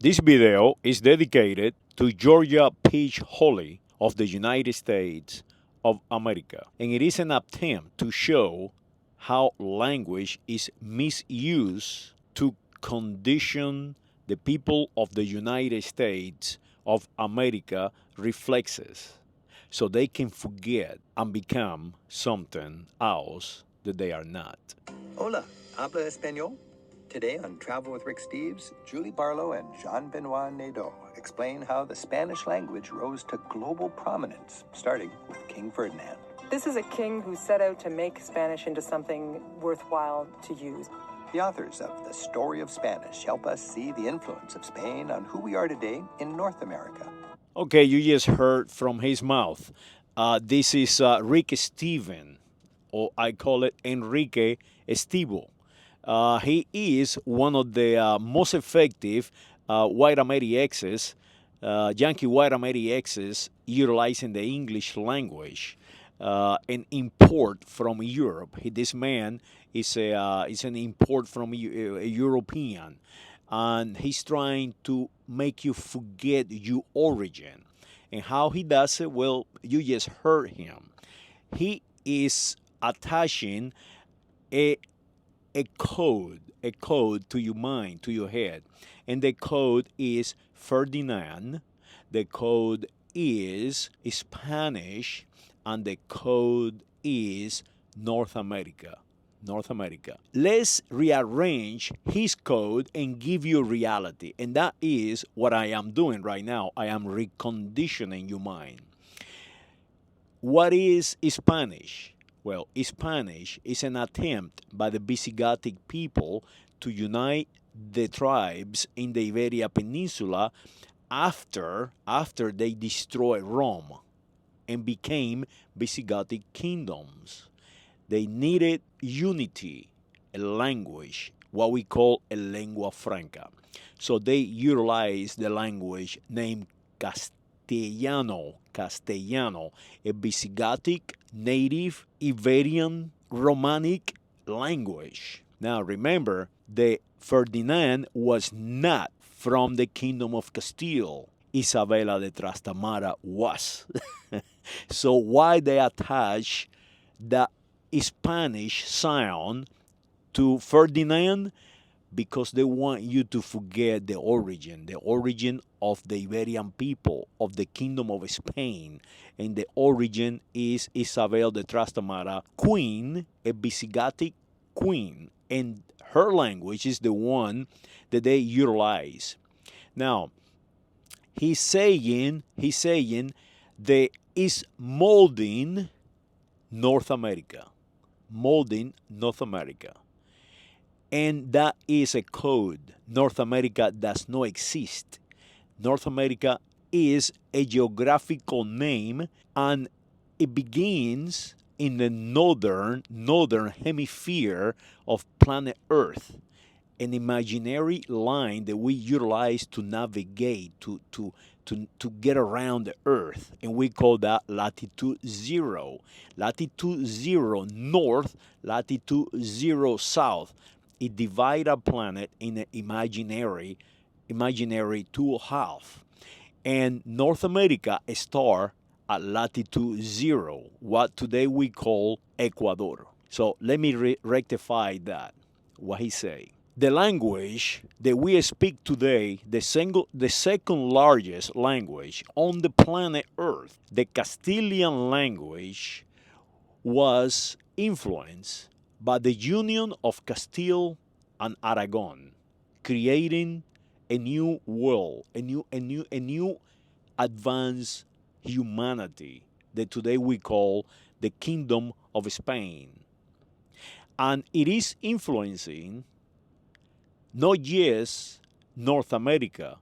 This video is dedicated to Georgiapeachholly of the United States of America, and it is an attempt to show how language is misused to condition the people of the United States of America reflexes so they can forget and become something else that they are not. Hola, habla español? Today on Travel with Rick Steves, Julie Barlow and Jean-Benoit Nadeau explain how the Spanish language rose to global prominence, starting with King Ferdinand. This is a king who set out to make Spanish into something worthwhile to use. The authors of The Story of Spanish help us see the influence of Spain on who we are today in North America. Okay, you just heard from his mouth. This is Rick Steven, or I call it Enrique Estivo. He is one of the most effective white Americans, Yankee white Americans, utilizing the English language and import from Europe. This man is an import from a European, and he's trying to make you forget your origin. And how he does it? Well, you just heard him. He is attaching a code to your mind, to your head. And the code is Ferdinand, the code is Spanish, and the code is North America. North America. Let's rearrange his code and give you reality. And that is what I am doing right now. I am reconditioning your mind. What is Spanish? Well, Spanish is an attempt by the Visigothic people to unite the tribes in the Iberia Peninsula after they destroyed Rome and became Visigothic kingdoms. They needed unity, a language, what we call a lengua franca. So they utilized the language named Castellano, a Visigothic, native, Iberian, Romanic language. Now remember, the Ferdinand was not from the kingdom of Castile. Isabella de Trastamara was. So why they attach the Spanish sound to Ferdinand? Because they want you to forget the origin of the Iberian people, of the kingdom of Spain. And the origin is Isabel de Trastamara, queen, a Visigothic queen. And her language is the one that they utilize. Now, he's saying that is molding North America. Molding North America. And that is a code. North America does not exist. North America is a geographical name, and it begins in the northern hemisphere of planet Earth, an imaginary line that we utilize to navigate, to get around the Earth, and we call that latitude zero. Latitude zero north, latitude zero south. It divides our planet in an imaginary two half. And North America starts at latitude zero, what today we call Ecuador. So let me rectify that, what he say. The language that we speak today, the second largest language on the planet Earth, the Castilian language, was influenced by the union of Castile and Aragon, creating a new world, a new advanced humanity that today we call the Kingdom of Spain. And it is influencing not just North America,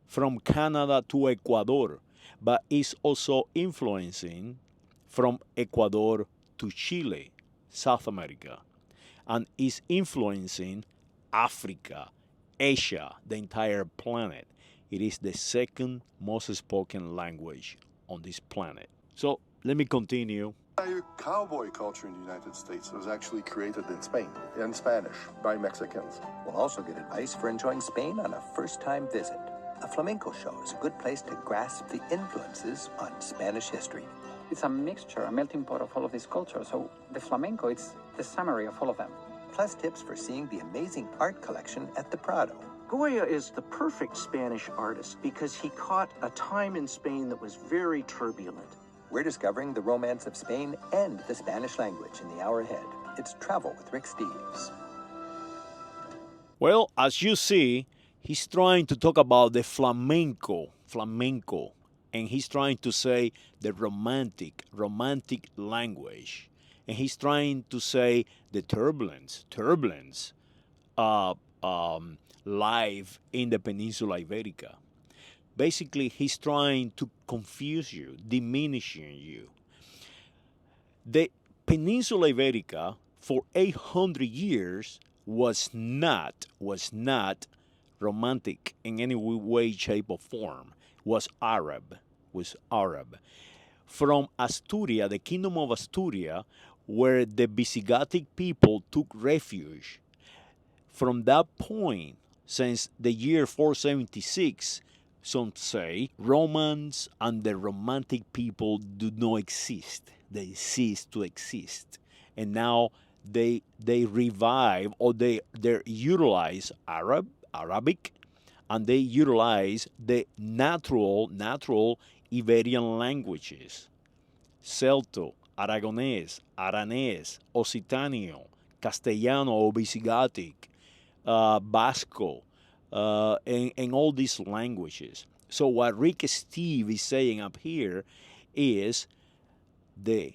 from Canada to Ecuador, but it's also influencing from Ecuador to Chile, South America, and is influencing Africa, Asia, the entire planet. It is the second most spoken language on this planet. So let me continue Cowboy culture in the United States was actually created in Spain, in Spanish, by Mexicans. We'll also get advice for enjoying Spain on a first-time visit. A flamenco show is a good place to grasp the influences on Spanish history. It's a mixture, a melting pot of all of these cultures. So the flamenco, it's the summary of all of them. Plus tips for seeing the amazing art collection at the Prado. Goya is the perfect Spanish artist because he caught a time in Spain that was very turbulent. We're discovering the romance of Spain and the Spanish language in the hour ahead. It's Travel with Rick Steves. Well, as you see, he's trying to talk about the flamenco, and he's trying to say the romantic language, and he's trying to say the turbulence, live in the Peninsula Iberica. Basically, he's trying to confuse you, diminishing you. The Peninsula Iberica for 800 years was not romantic in any way, shape, or form. Was Arab. From Asturias, the kingdom of Asturias, where the Visigothic people took refuge. From that point, since the year 476, some say Romans and the Romantic people do not exist. They cease to exist. And now they revive, or they utilize Arabic, and they utilize the natural Iberian languages: Celto, Aragonese, Aranés, Occitanio, Castellano or Visigothic, Basco, and all these languages. So what Rick Steve is saying up here is the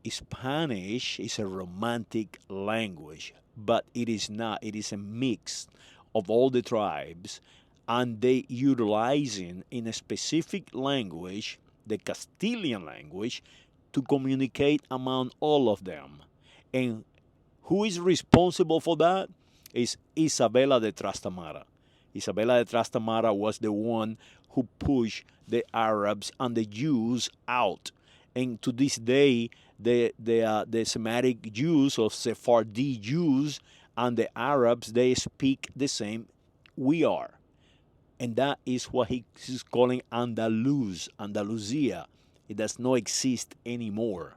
Spanish is a romantic language, but it is not. It is a mix of all the tribes, and they utilizing in a specific language, the Castilian language, to communicate among all of them. And who is responsible for that? Is Isabella de Trastamara. Isabella de Trastamara was the one who pushed the Arabs and the Jews out. And to this day, the Semitic Jews or Sephardi Jews and the Arabs, they speak the same we are. And that is what he's calling Andalusia. It does not exist anymore.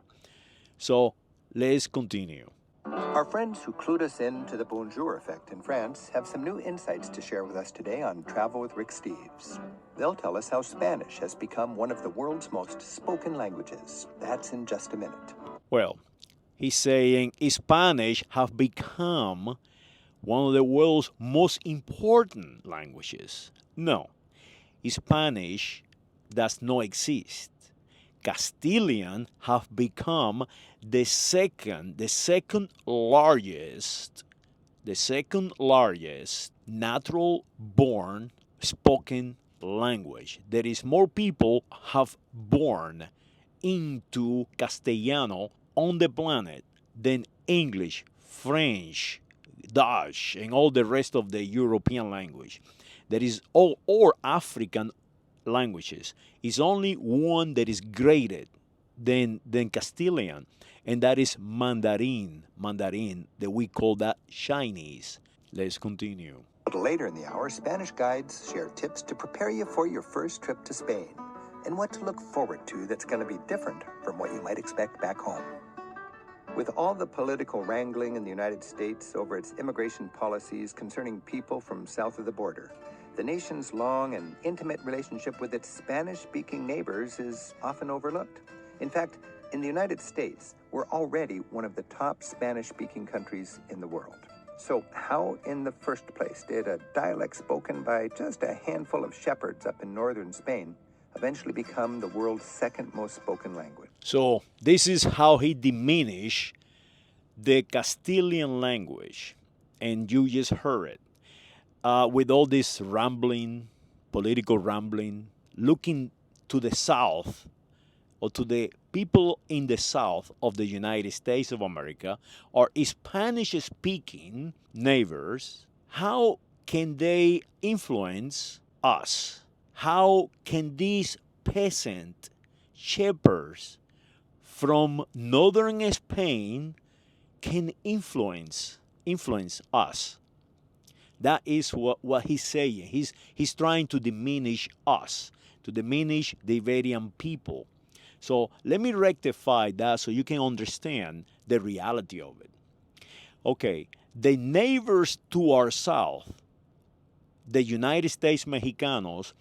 So let's continue. Our friends who clued us in to the bonjour effect in France have some new insights to share with us today on Travel with Rick Steves. They'll tell us how Spanish has become one of the world's most spoken languages. That's in just a minute. Well, he's saying Spanish have become one of the world's most important languages. No, Spanish does not exist. Castilian have become the second largest natural born spoken language. There is more people have born into Castellano on the planet than English, French, Dutch, and all the rest of the European language. There is all or African languages. Is only one that is greater than Castilian, and that is Mandarin, that we call that Chinese. Let's continue. Later in the hour, Spanish guides share tips to prepare you for your first trip to Spain and what to look forward to that's going to be different from what you might expect back home. With all the political wrangling in the United States over its immigration policies concerning people from south of the border, the nation's long and intimate relationship with its Spanish-speaking neighbors is often overlooked. In fact, in the United States, we're already one of the top Spanish-speaking countries in the world. So how, in the first place, did a dialect spoken by just a handful of shepherds up in northern Spain eventually become the world's second most spoken language? So this is how he diminished the Castilian language, and you just heard it. With all this rambling, political rambling, looking to the south, or to the people in the south of the United States of America, or Spanish-speaking neighbors, how can they influence us? How can these peasant shepherds from northern Spain can influence us. That is what he's saying. He's trying to diminish us, to diminish the Iberian people. So let me rectify that so you can understand the reality of it. Okay, the neighbors to our south, the United States Mexicanos,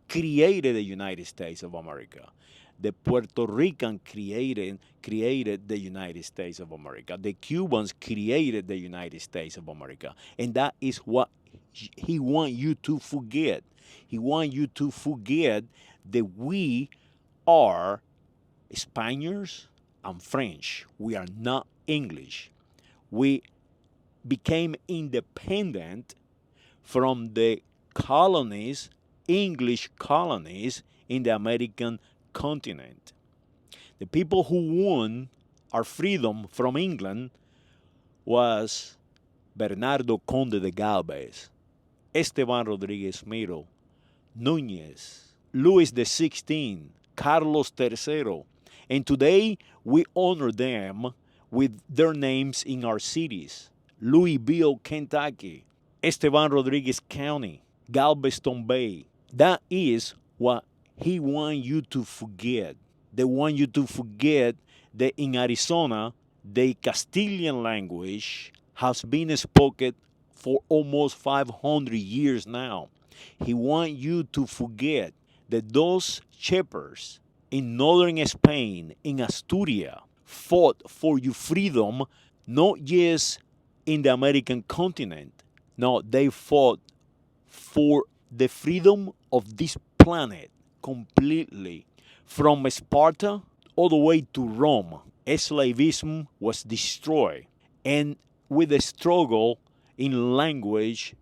created the United States of America. The Puerto Rican created the United States of America. The Cubans created the United States of America. And that is what he wants you to forget. He wants you to forget that we are Spaniards and French. We are not English. We became independent from the colonies, English colonies in the American continent. The people who won our freedom from England was Bernardo Conde de Galvez, Esteban Rodriguez Miro, Núñez, Louis XVI, Carlos III. And today we honor them with their names in our cities. Louisville, Kentucky, Esteban Rodriguez County, Galveston Bay. That is what he wants you to forget. They want you to forget that in Arizona, the Castilian language has been spoken for almost 500 years now. He wants you to forget that those shepherds in northern Spain, in Asturias, fought for your freedom, not just in the American continent. No, they fought for the freedom of this planet completely. From Sparta all the way to Rome, slavery was destroyed. And with the struggle in language,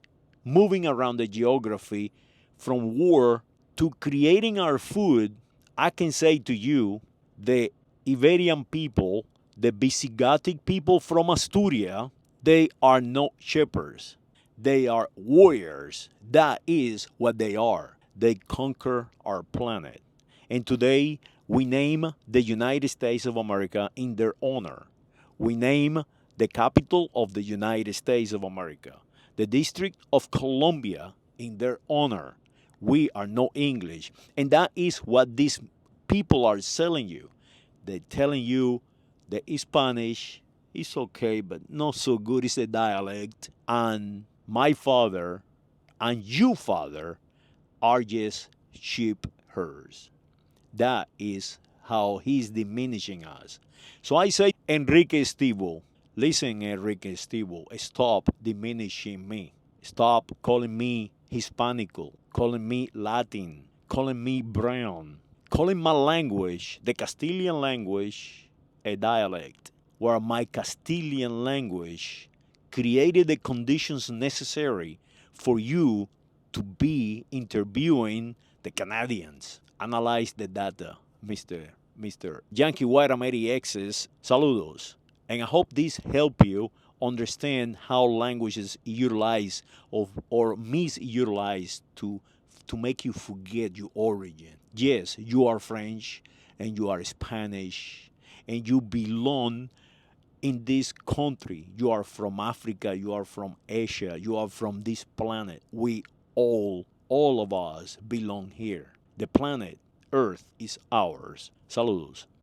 moving around the geography, from war to creating our food, I can say to you, the Iberian people, the Visigothic people from Asturias, they are not shepherds. They are warriors. That is what they are. They conquer our planet. And today, we name the United States of America in their honor. We name the capital of the United States of America, the District of Columbia, in their honor. We are not English. And that is what these people are selling you. They're telling you the Spanish is okay, but not so good. It's a dialect. And my father and your father are just sheep herders. That is how he's diminishing us. So I say, Enrique Estivo, listen, Enrique Estivo, stop diminishing me. Stop calling me Hispanical, calling me Latin, calling me brown, calling my language, the Castilian language, a dialect, where my Castilian language created the conditions necessary for you to be interviewing the Canadians. Analyze the data, Mr. Yankee White X's. Saludos. And I hope this help you understand how languages utilize or misutilized to make you forget your origin. Yes, you are French and you are Spanish and you belong in this country. You are from Africa, you are from Asia, you are from this planet. We all of us belong here. The planet Earth is ours. Saludos.